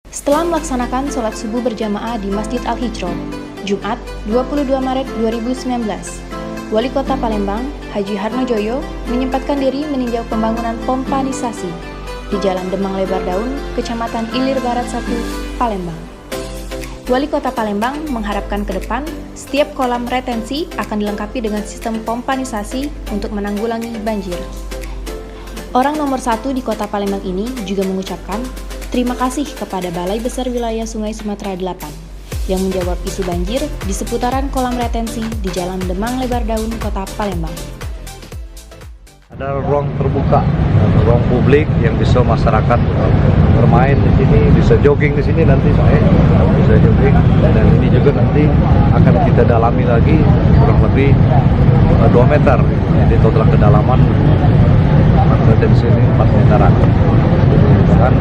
Setelah melaksanakan sholat subuh berjamaah di Masjid Al-Hijroh, Jumat 22 Maret 2019, Wali Kota Palembang, Haji Harmojoyo, menyempatkan diri meninjau pembangunan pompanisasi di Jalan Demang Lebar Daun, Kecamatan Ilir Barat 1, Palembang. Wali Kota Palembang mengharapkan ke depan, setiap kolam retensi akan dilengkapi dengan sistem pompanisasi untuk menanggulangi banjir. Orang nomor 1 di Kota Palembang ini juga mengucapkan terima kasih kepada Balai Besar Wilayah Sungai Sumatera 8 yang menjawab isu banjir di seputaran kolam retensi di Jalan Demang Lebar Daun, Kota Palembang. Ada ruang terbuka, ruang publik yang bisa masyarakat bermain di sini, bisa jogging di sini nanti bisa jogging, dan ini juga nanti akan kita dalami lagi kurang lebih 2 meter. Jadi total kedalaman retensi ini 4 meteran. Dengan